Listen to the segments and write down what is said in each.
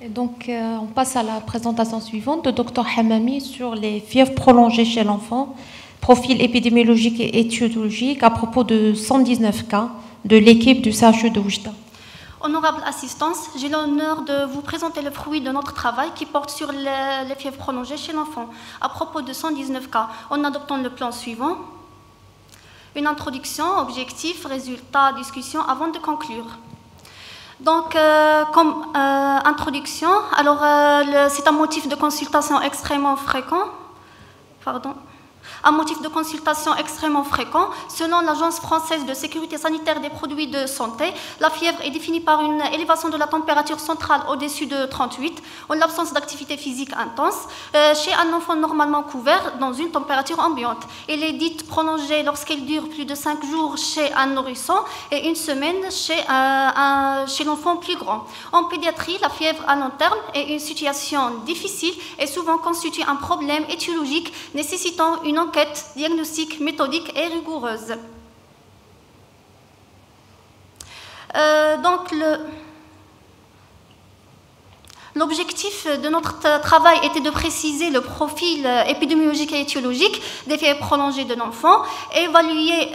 Et donc, on passe à la présentation suivante de Dr Hamami sur les fièvres prolongées chez l'enfant, profil épidémiologique et étiologique à propos de 119 cas de l'équipe du CHU de Oujda. Honorable assistance, j'ai l'honneur de vous présenter le fruit de notre travail qui porte sur les fièvres prolongées chez l'enfant à propos de 119 cas en adoptant le plan suivant. Une introduction, objectif, résultat, discussion avant de conclure. Donc, comme introduction, alors c'est un motif de consultation extrêmement fréquent. Un motif de consultation extrêmement fréquent. Selon l'Agence française de sécurité sanitaire des produits de santé, la fièvre est définie par une élévation de la température centrale au-dessus de 38, en l'absence d'activité physique intense, chez un enfant normalement couvert dans une température ambiante. Elle est dite prolongée lorsqu'elle dure plus de 5 jours chez un nourrisson et une semaine chez l'enfant plus grand. En pédiatrie, la fièvre à long terme est une situation difficile et souvent constitue un problème étiologique nécessitant une enquête diagnostique méthodique et rigoureuse. Donc, l'objectif de notre travail était de préciser le profil épidémiologique et étiologique des fièvres prolongées de l'enfant, évaluer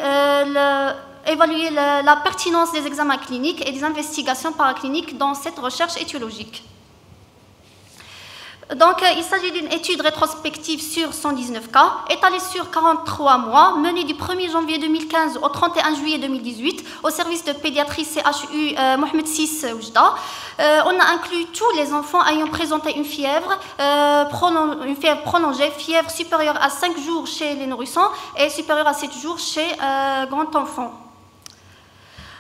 la pertinence des examens cliniques et des investigations paracliniques dans cette recherche étiologique. Donc, il s'agit d'une étude rétrospective sur 119 cas, étalée sur 43 mois, menée du 1er janvier 2015 au 31 juillet 2018 au service de pédiatrie CHU Mohamed VI Oujda. On a inclus tous les enfants ayant présenté une fièvre prolongée, fièvre supérieure à 5 jours chez les nourrissons et supérieure à 7 jours chez grand enfant.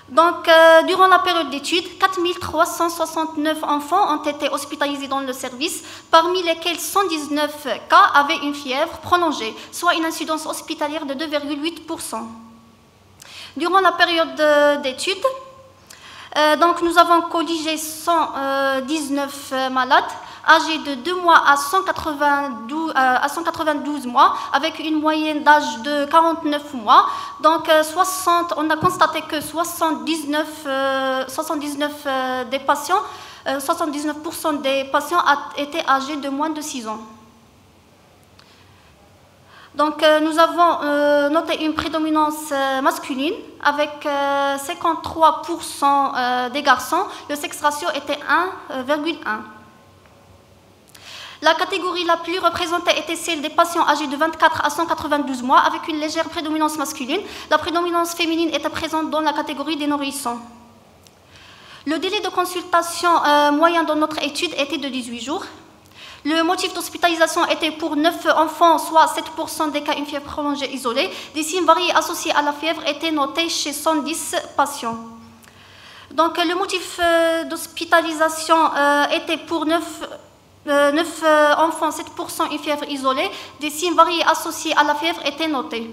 Donc, durant la période d'étude, 4369 enfants ont été hospitalisés dans le service, parmi lesquels 119 cas avaient une fièvre prolongée, soit une incidence hospitalière de 2,8%. Durant la période d'étude, donc nous avons colligé 119 malades âgés de 2 mois à 192 mois, avec une moyenne d'âge de 49 mois. Donc, on a constaté que 79% des patients étaient âgés de moins de 6 ans. Donc, nous avons noté une prédominance masculine avec 53% des garçons. Le sexe ratio était 1,1. La catégorie la plus représentée était celle des patients âgés de 24 à 192 mois avec une légère prédominance masculine. La prédominance féminine était présente dans la catégorie des nourrissons. Le délai de consultation moyen dans notre étude était de 18 jours. Le motif d'hospitalisation était pour 9 enfants, soit 7% des cas une fièvre prolongée isolée. Des signes variés associés à la fièvre étaient notés chez 110 patients. Donc, le motif d'hospitalisation était pour 9 enfants, 7% une fièvre isolée. Des signes variés associés à la fièvre étaient notés.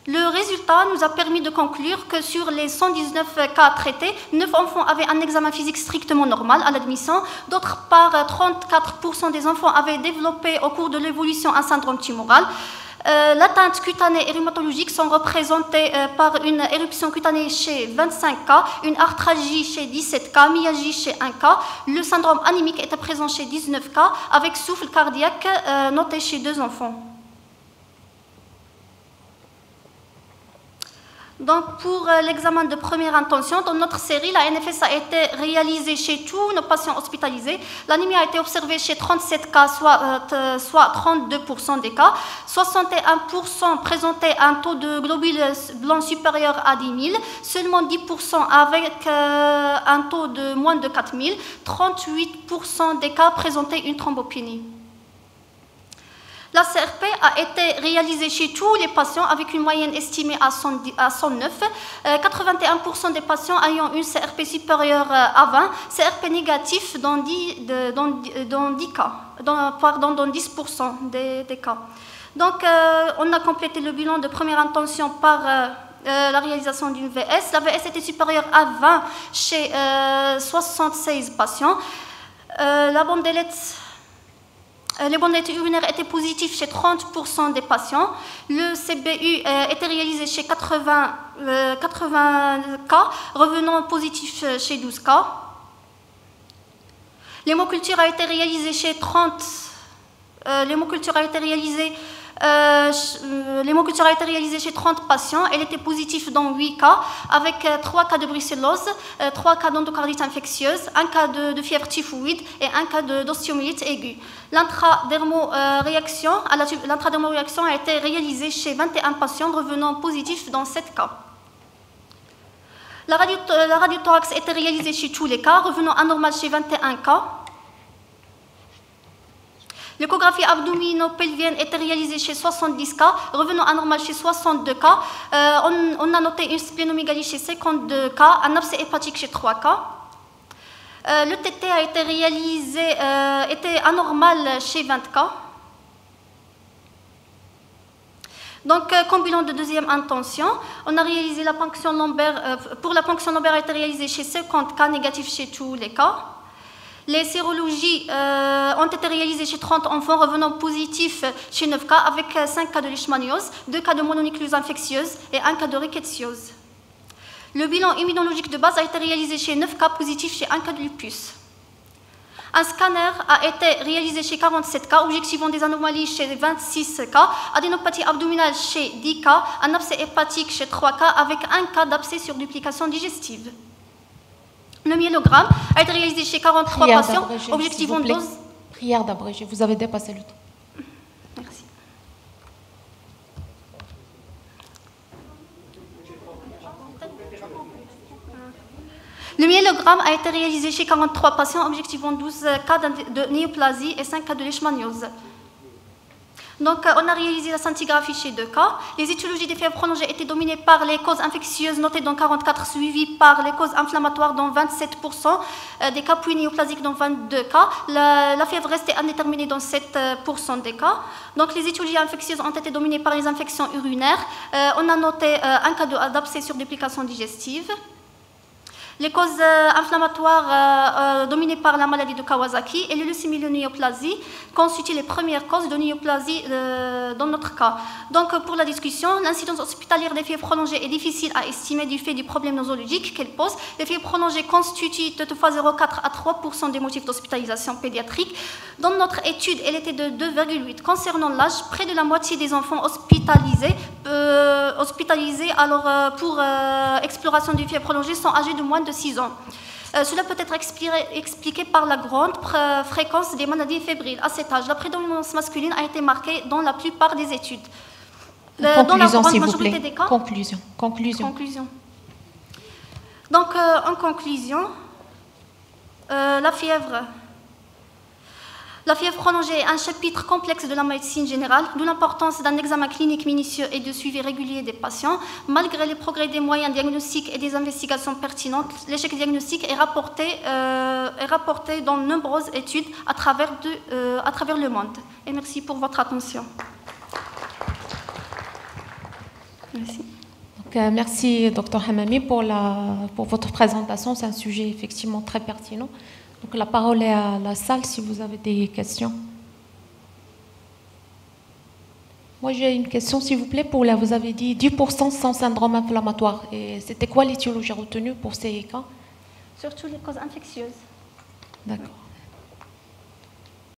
Le résultat nous a permis de conclure que sur les 119 cas traités, 9 enfants avaient un examen physique strictement normal à l'admission. D'autre part, 34% des enfants avaient développé au cours de l'évolution un syndrome tumoral. L'atteinte cutanée et rhumatologique sont représentées par une éruption cutanée chez 25 cas, une arthralgie chez 17 cas, myalgie chez 1 cas. Le syndrome anémique était présent chez 19 cas, avec souffle cardiaque noté chez 2 enfants. Donc, pour l'examen de première intention, dans notre série, la NFS a été réalisée chez tous nos patients hospitalisés. L'anémie a été observée chez 37 cas, soit 32% des cas. 61% présentaient un taux de globules blancs supérieur à 10 000. Seulement 10% avec un taux de moins de 4 000. 38% des cas présentaient une thrombopénie. La CRP a été réalisée chez tous les patients avec une moyenne estimée à 109. 81% des patients ayant une CRP supérieure à 20, CRP négatif dans 10 cas, dans 10% des cas. Donc, on a complété le bilan de première intention par la réalisation d'une VS. La VS était supérieure à 20 chez 76 patients. Les bandelettes urinaires étaient positives chez 30% des patients. Le CBU était réalisé chez 80 cas, revenant positif chez 12 cas. L'hémoculture a été réalisée chez 30. L'hémoculture a été réalisée chez 30 patients. Elle était positive dans 8 cas, avec 3 cas de brucellose, 3 cas d'endocardite infectieuse, 1 cas de fièvre typhoïde et 1 cas d'ostéomyélite aiguë. L'intradermoréaction a été réalisée chez 21 patients, revenant positifs dans 7 cas. La radiothorax était réalisée chez tous les cas, revenant anormal chez 21 cas. L'échographie abdominopelvienne était réalisée chez 70 cas, revenant anormal chez 62 cas. On a noté une splénomégalie chez 52 cas, un abcès hépatique chez 3 cas. Le TT a été réalisé, était anormal chez 20 cas. Donc, comme bilan de deuxième intention, on a réalisé la ponction lombaire. Pour la ponction lombaire, a été réalisée chez 50 cas, négatif chez tous les cas. Les sérologies ont été réalisées chez 30 enfants, revenant positifs chez 9 cas, avec 5 cas de leishmaniose, 2 cas de mononucléose infectieuse et 1 cas de rickettsiose. Le bilan immunologique de base a été réalisé chez 9 cas, positifs chez 1 cas de lupus. Un scanner a été réalisé chez 47 cas, objectivant des anomalies chez 26 cas, adénopathie abdominale chez 10 cas, un abcès hépatique chez 3 cas, avec 1 cas d'abcès sur duplication digestive. Le myélogramme a été réalisé chez 43 patients, objectivant dose. Prière d'abréger, vous avez dépassé le temps. Merci. Le myélogramme a été réalisé chez 43 patients, objectivant 12 cas de néoplasie et 5 cas de leishmaniose. Donc, on a réalisé la scintigraphie chez 2 cas. Les étiologies des fièvres prolongées étaient dominées par les causes infectieuses, notées dans 44, suivies par les causes inflammatoires dans 27% des cas, puis néoplasiques dans 22 cas. La fièvre restait indéterminée dans 7% des cas. Donc, les étiologies infectieuses ont été dominées par les infections urinaires. On a noté un cas d'abcès sur duplication digestive. Les causes inflammatoires dominées par la maladie de Kawasaki et les leucémie-néoplasie constituent les premières causes de néoplasie dans notre cas. Donc, pour la discussion, l'incidence hospitalière des fièvres prolongées est difficile à estimer du fait du problème nosologique qu'elle pose. Les fièvres prolongées constituent toutefois 0,4 à 3% des motifs d'hospitalisation pédiatrique. Dans notre étude, elle était de 2,8. Concernant l'âge, près de la moitié des enfants hospitalisés pour exploration des fièvres prolongées sont âgés de moins de 6 ans. Cela peut être expliqué par la grande fréquence des maladies fébriles. À cet âge, la prédominance masculine a été marquée dans la plupart des études. Conclusion, s'il vous plaît. Conclusion. Donc, en conclusion, la fièvre prolongée est un chapitre complexe de la médecine générale, d'où l'importance d'un examen clinique minutieux et de suivi régulier des patients. Malgré les progrès des moyens diagnostiques et des investigations pertinentes, l'échec diagnostique est rapporté dans de nombreuses études à travers le monde. Et merci pour votre attention. Merci. Donc, merci, Dr Hamami, pour votre présentation. C'est un sujet effectivement très pertinent. Donc, la parole est à la salle si vous avez des questions. Moi, j'ai une question, s'il vous plaît. Vous avez dit 10% sans syndrome inflammatoire. Et c'était quoi l'étiologie retenue pour ces cas? Surtout les causes infectieuses. D'accord.